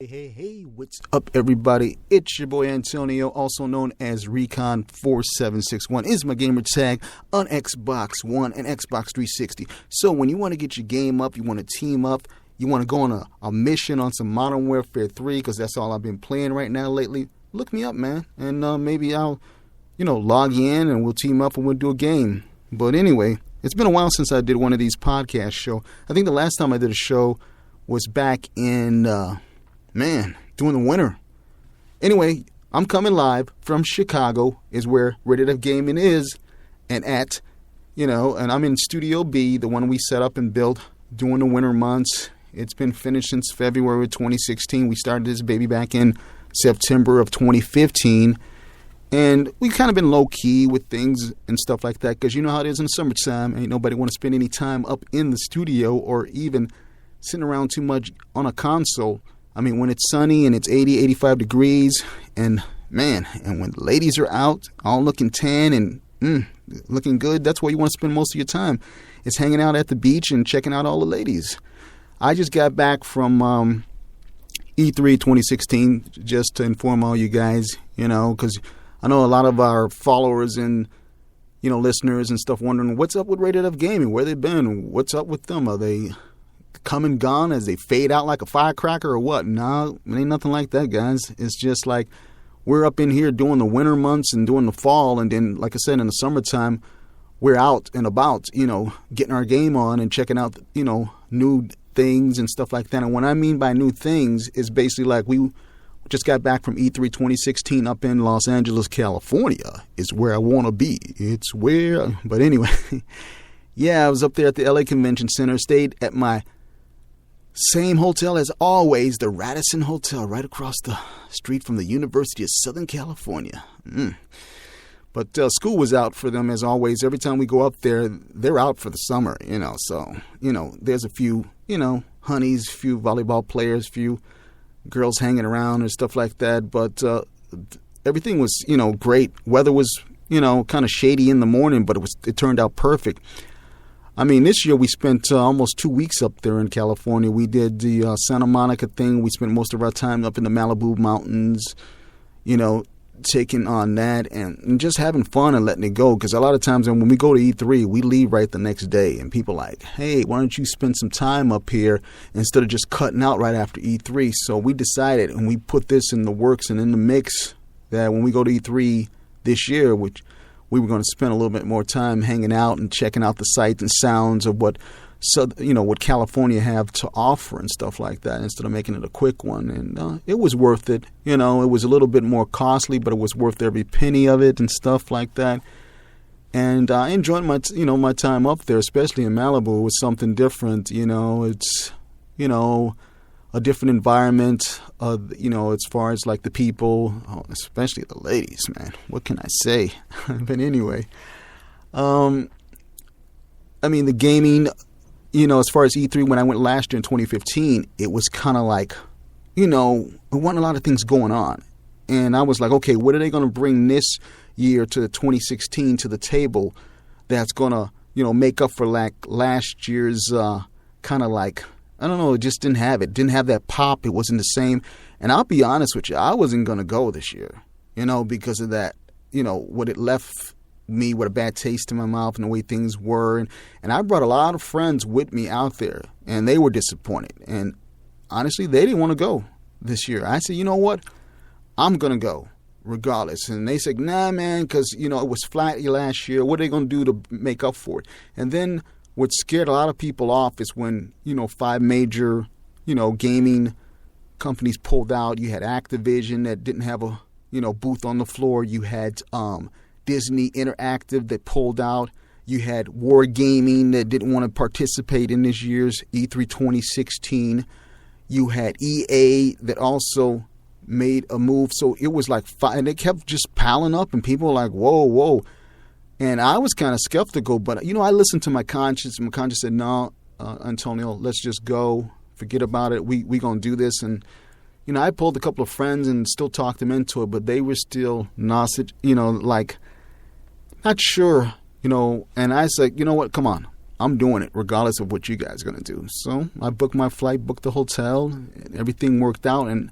Hey, what's up, everybody? It's your boy Antonio, also known as Recon4761, is my gamer tag on Xbox One and Xbox 360. So when you want to get your game up, you want to team up, you want to go on a mission on some Modern Warfare 3, because that's all I've been playing right now lately, look me up, man. And maybe I'll, log in and we'll team up and we'll do a game. But anyway, it's been a while since I did one of these podcast shows. I think the last time I did a show was back in... during the winter. Anyway, I'm coming live from Chicago, is where Rated F Gaming is, and and I'm in Studio B, the one we set up and built during the winter months. It's been finished since February of 2016. We started this baby back in September of 2015, and we've kind of been low-key with things and stuff like that, because you know how it is in the summertime. Ain't nobody want to spend any time up in the studio or even sitting around too much on a console. I mean, when it's sunny and it's 80, 85 degrees, and when the ladies are out, all looking tan and looking good, that's where you want to spend most of your time. It's hanging out at the beach and checking out all the ladies. I just got back from E3 2016, just to inform all you guys, because I know a lot of our followers and, listeners and stuff wondering, what's up with Rated F Gaming? Where they been? What's up with them? Are they come and gone as they fade out like a firecracker or what? No, it ain't nothing like that, guys. It's just like we're up in here doing the winter months and doing the fall, and then, like I said, in the summertime, we're out and about, getting our game on and checking out, new things and stuff like that. And what I mean by new things is basically like we just got back from E3 2016 up in Los Angeles, California. It's where I want to be. It's where, but anyway, yeah, I was up there at the LA Convention Center, stayed at my same hotel as always, the Radisson Hotel, right across the street from the University of Southern California. But school was out for them as always. Every time we go up there, they're out for the summer, So, there's a few, honeys, few volleyball players, few girls hanging around and stuff like that. But everything was, great. Weather was, kind of shady in the morning, but it turned out perfect. I mean, this year we spent almost 2 weeks up there in California. We did the Santa Monica thing. We spent most of our time up in the Malibu Mountains, taking on that and just having fun and letting it go. Because a lot of times when we go to E3, we leave right the next day. And people are like, hey, why don't you spend some time up here instead of just cutting out right after E3? So we decided, and we put this in the works and in the mix, that when we go to E3 this year, which we were going to spend a little bit more time hanging out and checking out the sights and sounds of what California have to offer and stuff like that, instead of making it a quick one. And it was worth it. It was a little bit more costly, but it was worth every penny of it and stuff like that. And I enjoyed my time up there, especially in Malibu. It was something different. It's a different environment, as far as like the people, especially the ladies, man. What can I say? But anyway, the gaming, as far as E3, when I went last year in 2015, it was kind of like, there weren't a lot of things going on. And I was like, okay, what are they going to bring this year to 2016 to the table that's going to, make up for like last year's kind of like, I don't know, it just didn't have it. Didn't have that pop. It wasn't the same. And I'll be honest with you, I wasn't going to go this year, because of that, what it left me with a bad taste in my mouth and the way things were. And I brought a lot of friends with me out there, and they were disappointed. And honestly, they didn't want to go this year. I said, you know what? I'm going to go regardless. And they said, nah, man, because, it was flat last year. What are they going to do to make up for it? And then what scared a lot of people off is when, 5 major, gaming companies pulled out. You had Activision that didn't have a, booth on the floor. You had Disney Interactive that pulled out. You had Wargaming that didn't want to participate in this year's E3 2016. You had EA that also made a move. So it was like 5, and they kept just piling up, and people were like, whoa. And I was kind of skeptical, but, I listened to my conscience. My conscience said, no, Antonio, let's just go. Forget about it. We going to do this. And, I pulled a couple of friends and still talked them into it, but they were still not sure, and I said, you know what, come on. I'm doing it regardless of what you guys are going to do. So I booked my flight, booked the hotel, and everything worked out, and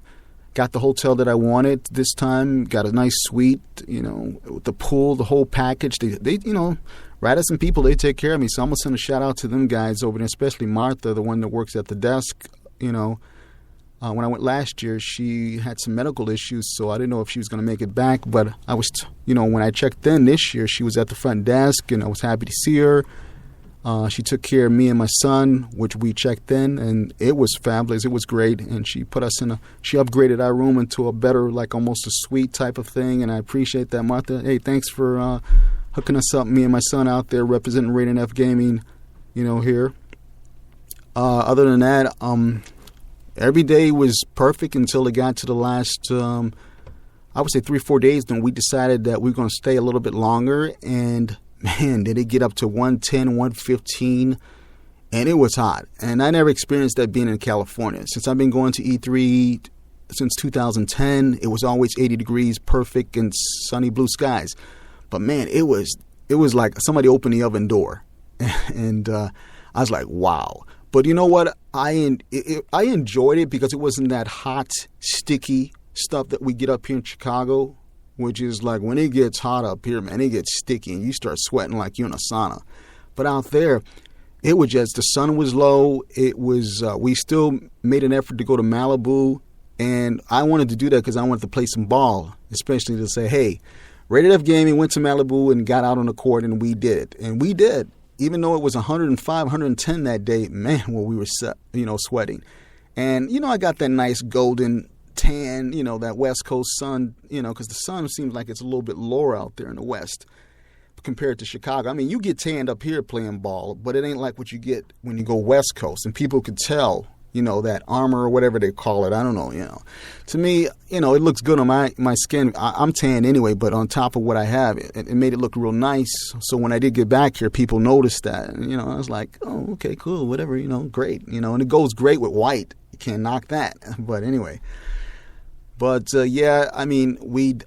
got the hotel that I wanted this time. Got a nice suite, with the pool, the whole package. They Radisson people, they take care of me. So I'm going to send a shout out to them guys over there, especially Martha, the one that works at the desk. When I went last year, she had some medical issues, so I didn't know if she was going to make it back. But I was, when I checked in this year, she was at the front desk, and I was happy to see her. She took care of me and my son, which we checked in, and it was fabulous. It was great, and she put us she upgraded our room into a better, like almost a suite type of thing, and I appreciate that, Martha. Hey, thanks for hooking us up, me and my son out there representing Rated F Gaming, here. Other than that, every day was perfect until it got to the last, I would say 3-4 days. Then we decided that we were going to stay a little bit longer, and man, did it get up to 110, 115, and it was hot. And I never experienced that being in California. Since I've been going to E3 since 2010, it was always 80 degrees, perfect, and sunny blue skies. But man, it was like somebody opened the oven door, and I was like, wow. But you know what? I enjoyed it because it wasn't that hot, sticky stuff that we get up here in Chicago, which is like when it gets hot up here, man, it gets sticky and you start sweating like you're in a sauna. But out there, it was just, the sun was low. It was, we still made an effort to go to Malibu, and I wanted to do that because I wanted to play some ball, especially to say, hey, Rated F Gaming went to Malibu and got out on the court, and we did. And we did. Even though it was 105, 110 that day, man, well, we were, sweating. And, I got that nice golden tan, that West Coast sun, because the sun seems like it's a little bit lower out there in the West compared to Chicago. I mean, you get tanned up here playing ball, but it ain't like what you get when you go West Coast. And people could tell, that armor or whatever they call it. I don't know, To me, it looks good on my skin. I'm tan anyway, but on top of what I have, it made it look real nice. So when I did get back here, people noticed that. And, I was like, oh, okay, cool, whatever, great. And it goes great with white. You can't knock that. But anyway. But, yeah, I mean,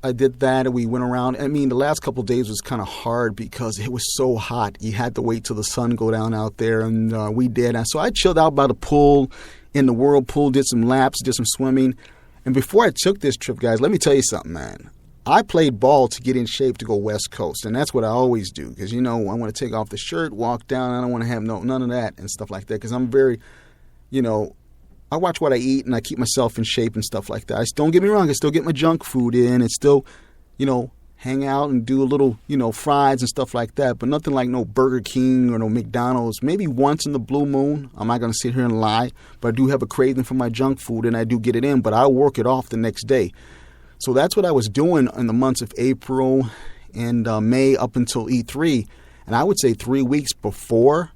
I did that, and we went around. I mean, the last couple of days was kind of hard because it was so hot. You had to wait till the sun go down out there, and we did. And so I chilled out by the pool, in the whirlpool, did some laps, did some swimming. And before I took this trip, guys, let me tell you something, man. I played ball to get in shape to go West Coast, and that's what I always do because, I want to take off the shirt, walk down. I don't want to have none of that and stuff like that because I'm very, I watch what I eat, and I keep myself in shape and stuff like that. Don't get me wrong, I still get my junk food in and still, hang out and do a little, fries and stuff like that, but nothing like no Burger King or no McDonald's. Maybe once in the blue moon. I'm not going to sit here and lie, but I do have a craving for my junk food, and I do get it in, but I'll work it off the next day. So that's what I was doing in the months of April and May up until E3. And I would say 3 weeks before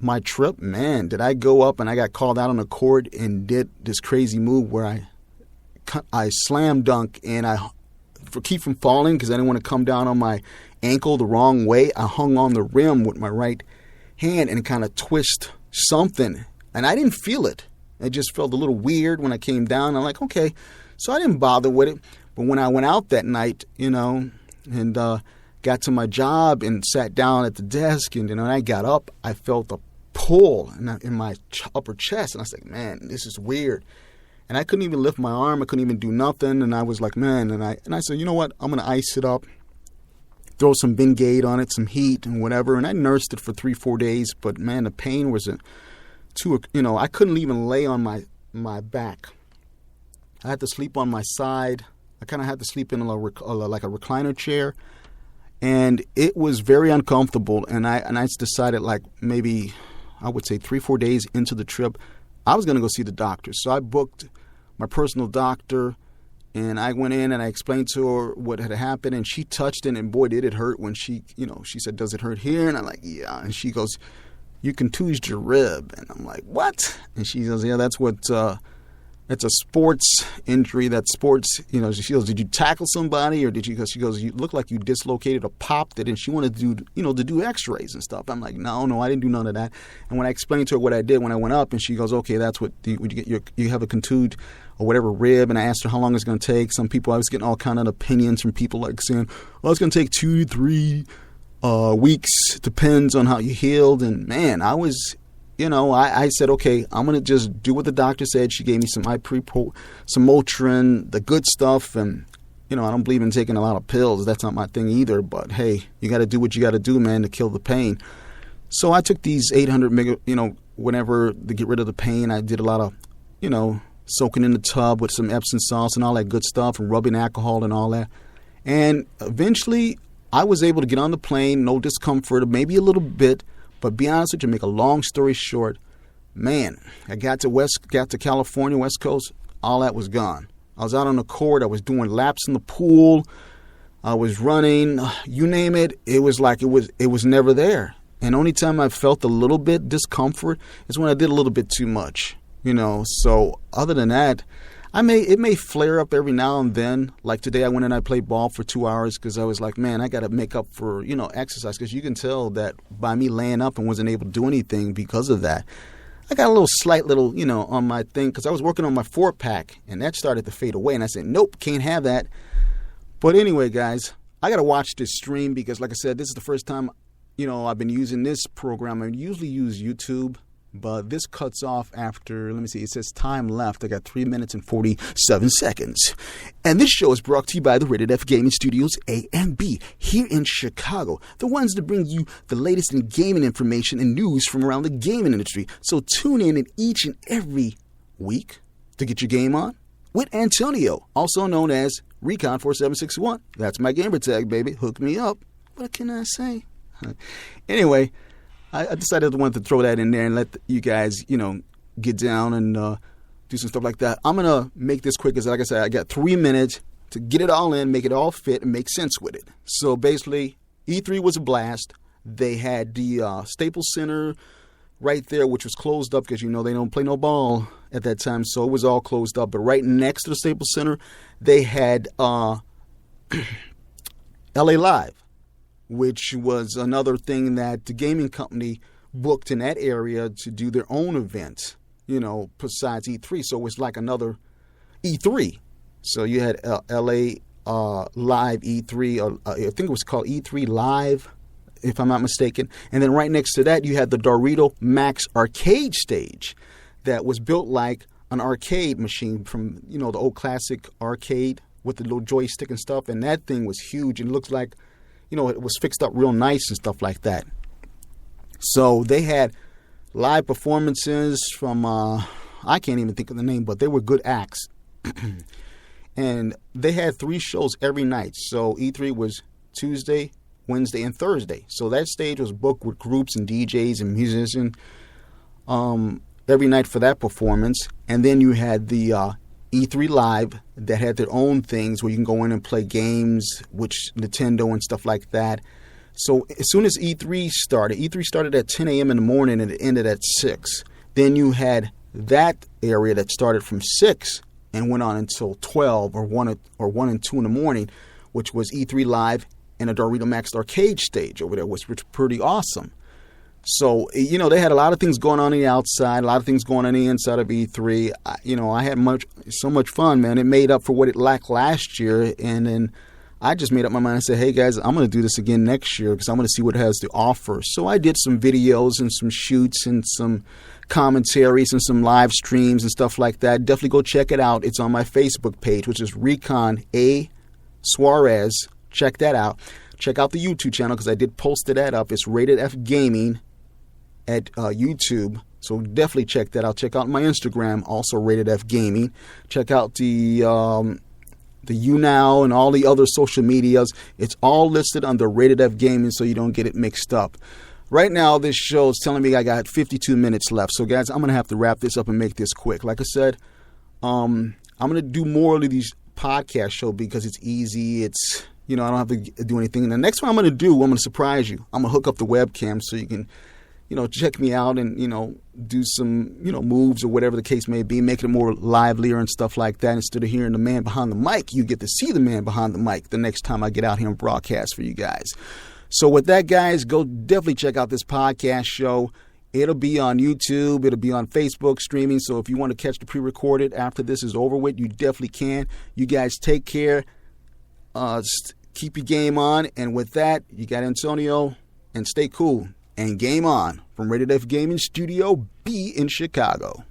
my trip, man, did I go up and I got called out on the court and did this crazy move where I slam dunk, and keep from falling because I didn't want to come down on my ankle the wrong way. I hung on the rim with my right hand and kind of twist something, and I didn't feel it. It just felt a little weird when I came down. I'm like, okay, so I didn't bother with it. But when I went out that night, and got to my job and sat down at the desk, and when I got up, I felt a pull in my upper chest, and I was like, man, this is weird. And I couldn't even lift my arm. I couldn't even do nothing. And I was like, man. And I said, you know what? I'm going to ice it up, throw some Bengade on it, some heat and whatever. And I nursed it for 3-4 days. But, man, the pain was too, I couldn't even lay on my back. I had to sleep on my side. I kind of had to sleep in like a recliner chair. And it was very uncomfortable. And I decided, like, maybe I would say 3-4 days into the trip, I was going to go see the doctor. So I booked my personal doctor, and I went in and I explained to her what had happened, and she touched it, and boy, did it hurt when she said, does it hurt here? And I'm like, yeah. And she goes, you contused your rib. And I'm like, what? And she goes, yeah, that's what, it's a sports injury. That's sports, she goes, did you tackle somebody, or did you, because she goes, you look like you dislocated or popped it, and she wanted to do, to do x-rays and stuff. I'm like, no, I didn't do none of that. And when I explained to her what I did when I went up, and she goes, okay, that's what, you have a contused or whatever rib, and I asked her how long it's going to take. Some people, I was getting all kind of opinions from people like saying, oh, it's going to take 2 to 3 weeks, depends on how you healed. And man, I was, I said, okay, I'm going to just do what the doctor said. She gave me some some Motrin, the good stuff. And, I don't believe in taking a lot of pills. That's not my thing either. But hey, you got to do what you got to do, man, to kill the pain. So I took these 800 whenever to get rid of the pain. I did a lot of, soaking in the tub with some Epsom salts and all that good stuff, and rubbing alcohol and all that. And eventually I was able to get on the plane, no discomfort, maybe a little bit. But be honest with you, make a long story short, man, I got to California, West Coast, all that was gone. I was out on the court, I was doing laps in the pool, I was running, you name it. It was like it was never there. And only time I felt a little bit discomfort is when I did a little bit too much, So other than that, it may flare up every now and then. Like today, I went and I played ball for 2 hours because I was like, man, I got to make up for, exercise. Because you can tell that by me laying up and wasn't able to do anything because of that. I got a slight little, on my thing because I was working on my 4-pack and that started to fade away. And I said, nope, can't have that. But anyway, guys, I got to watch this stream because, like I said, this is the first time, I've been using this program. I usually use YouTube. But this cuts off after, let me see, it says time left. I got 3 minutes and 47 seconds. And this show is brought to you by the Rated F Gaming Studios A and B here in Chicago. The ones that bring you the latest in gaming information and news from around the gaming industry. So tune in each and every week to get your game on with Antonio, also known as Recon4761. That's my gamer tag, baby. Hook me up. What can I say? Anyway, I decided I wanted to throw that in there and let you guys, get down and do some stuff like that. I'm going to make this quick because, like I said, I got 3 minutes to get it all in, make it all fit, and make sense with it. So basically, E3 was a blast. They had the Staples Center right there, which was closed up because, they don't play no ball at that time. So it was all closed up. But right next to the Staples Center, they had LA Live, which was another thing that the gaming company booked in that area to do their own events, besides E3. So it was like another E3. So you had LA Live E3, or I think it was called E3 Live, if I'm not mistaken. And then right next to that, you had the Dorito Max arcade stage that was built like an arcade machine from, the old classic arcade with the little joystick and stuff. And that thing was huge and looked like, it was fixed up real nice and stuff like that. So they had live performances from, I can't even think of the name, but they were good acts. And they had 3 shows every night. So E3 was Tuesday, Wednesday, and Thursday. So that stage was booked with groups and DJs and musicians every night for that performance. And then you had the E3 Live that had their own things where you can go in and play games, which Nintendo and stuff like that. So as soon as E3 started at 10 a.m. in the morning and it ended at 6. Then you had that area that started from 6 and went on until 12 or 1 and 2 in the morning, which was E3 Live and a Dorito Max arcade stage over there, which was pretty awesome. So, they had a lot of things going on the outside, a lot of things going on the inside of E3. I had so much fun, man. It made up for what it lacked last year. And then I just made up my mind and said, hey, guys, I'm going to do this again next year because I'm going to see what it has to offer. So I did some videos and some shoots and some commentaries and some live streams and stuff like that. Definitely go check it out. It's on my Facebook page, which is Recon A. Suarez. Check that out. Check out the YouTube channel because I did post that up. It's Rated F Gaming at YouTube. So definitely check that out. Check out my Instagram, also Rated F Gaming. Check out the YouNow and all the other social medias. It's all listed under Rated F Gaming so you don't get it mixed up. Right now, this show is telling me I got 52 minutes left. So, guys, I'm going to have to wrap this up and make this quick. Like I said, I'm going to do more of these podcast shows because it's easy. It's, I don't have to do anything. And the next one I'm going to surprise you. I'm going to hook up the webcam so you can, check me out and, do some, moves or whatever the case may be, make it more livelier and stuff like that. Instead of hearing the man behind the mic, you get to see the man behind the mic the next time I get out here and broadcast for you guys. So with that, guys, go definitely check out this podcast show. It'll be on YouTube. It'll be on Facebook streaming. So if you want to catch the pre-recorded after this is over with, you definitely can. You guys take care. Keep your game on. And with that, you got Antonio, and stay cool. And game on from Rated F Gaming Studio B in Chicago.